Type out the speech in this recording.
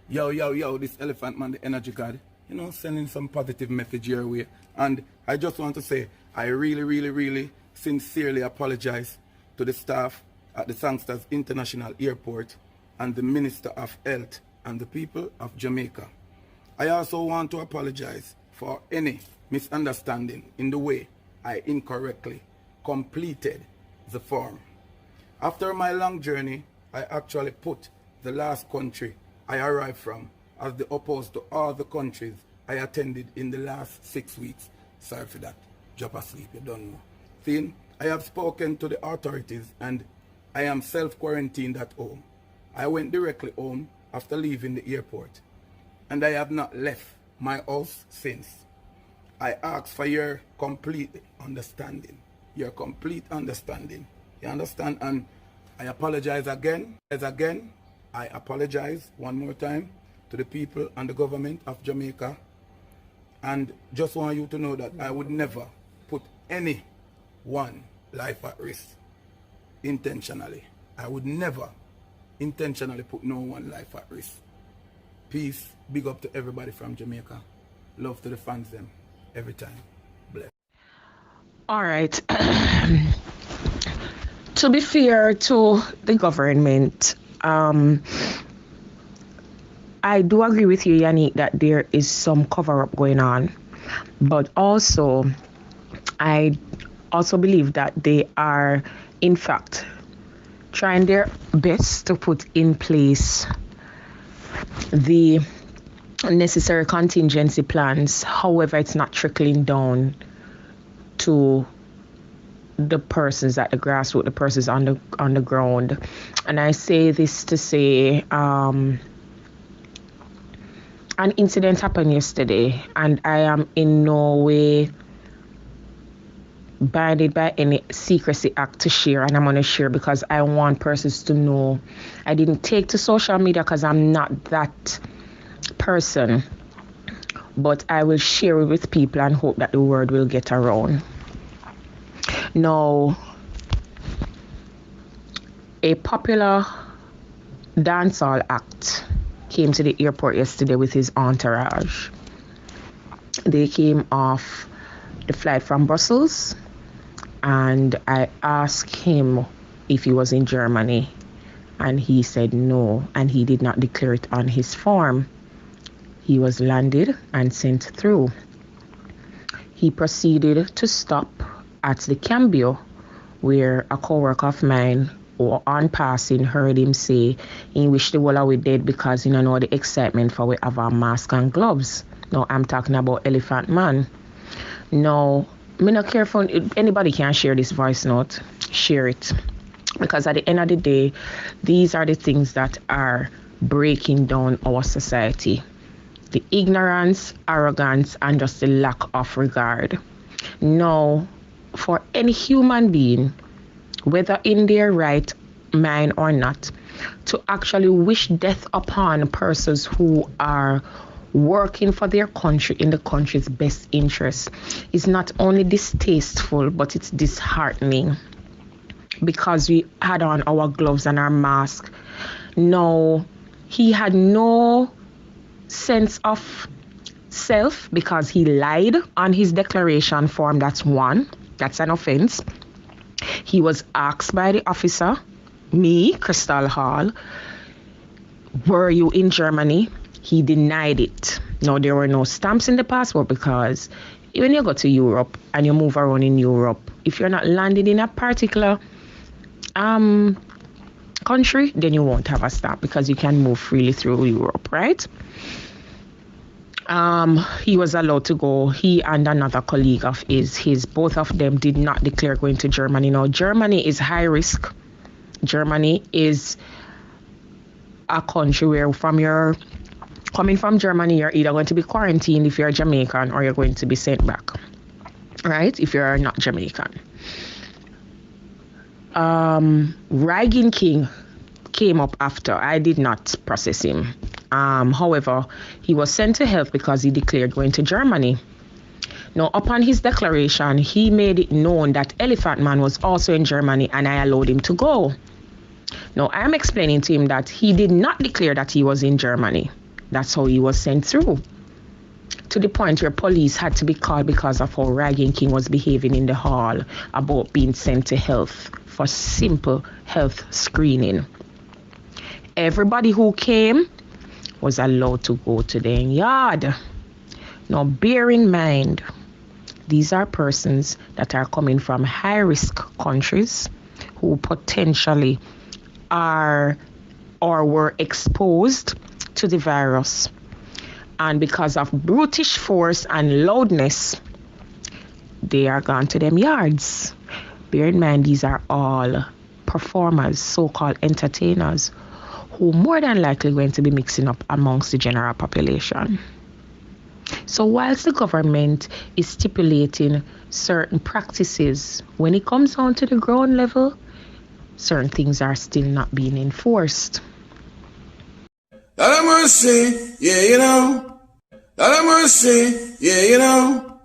Yo, yo, yo, this Elephant Man, the energy god, sending some positive message your way. And I just want to say, I really, really, really sincerely apologize to the staff at the Sangsters International Airport and the Minister of Health and the people of Jamaica. I also want to apologize for any misunderstanding in the way I incorrectly completed the form. After my long journey, I actually put the last country I arrived from as the opposed to all the countries I attended in the last 6 weeks. Sorry for that. Drop asleep, you don't know. See, I have spoken to the authorities and I am self-quarantined at home. I went directly home after leaving the airport and I have not left my house since. I ask for your complete understanding. Your complete understanding. You understand? And I apologize again. I apologize one more time to the people and the government of Jamaica, and just want you to know that I would never put one life at risk intentionally. I would never intentionally put no one life at risk. Peace, big up to everybody from Jamaica. Love to the fans them every time. Bless. All right. To be fair to the government, I do agree with you, Yannick, that there is some cover-up going on. But also, I also believe that they are, in fact, trying their best to put in place the necessary contingency plans. However, it's not trickling down to the persons at the grassroots, the persons on the ground. And I say this to say, an incident happened yesterday, and I am in no way binded by any secrecy act to share, and I'm going to share because I want persons to know. I didn't take to social media because I'm not that person, but I will share it with people and hope that the word will get around. Now, a popular dancehall act came to the airport yesterday with his entourage. They came off the flight from Brussels, and I asked him if he was in Germany, and he said no, and he did not declare it on his form. He was landed and sent through. He proceeded to stop at the Cambio, where a co-worker of mine, or on passing, heard him say he wished the whole we dead because you know the excitement for we have our mask and gloves. Now I'm talking about Elephant Man. Now, me not careful, anybody can share this voice note, share it. Because at the end of the day, these are the things that are breaking down our society. The ignorance, arrogance, and just the lack of regard. Now, for any human being, whether in their right mind or not, to actually wish death upon persons who are working for their country in the country's best interest is not only distasteful, but it's disheartening, because we had on our gloves and our mask. No, he had no sense of self because he lied on his declaration form. That's one. That's an offense. He was asked by the officer, me, Crystal Hall, were you in Germany? He denied it. Now, there were no stamps in the passport because when you go to Europe and you move around in Europe, if you're not landed in a particular country, then you won't have a stamp because you can move freely through Europe, right? He was allowed to go. He and another colleague of his both of them did not declare going to Germany. Now, Germany is high risk. Germany is a country where coming from Germany, you're either going to be quarantined if you're Jamaican or you're going to be sent back, right? If you're not Jamaican. Reagan King came up after. I did not process him. However, he was sent to health because he declared going to Germany. Now, upon his declaration, he made it known that Elephant Man was also in Germany and I allowed him to go. Now, I'm explaining to him that he did not declare that he was in Germany. That's how he was sent through. To the point where police had to be called because of how Ryan King was behaving in the hall about being sent to health for simple health screening. Everybody who came was allowed to go to their yard. Now, bear in mind, these are persons that are coming from high-risk countries who potentially are or were exposed to the virus. And because of brutish force and loudness, they are gone to them yards. Bear in mind, these are all performers, so-called entertainers, who more than likely going to be mixing up amongst the general population. So whilst the government is stipulating certain practices, when it comes down to the ground level, certain things are still not being enforced. Lord of mercy, yeah, you know. Lord of mercy, yeah, you know.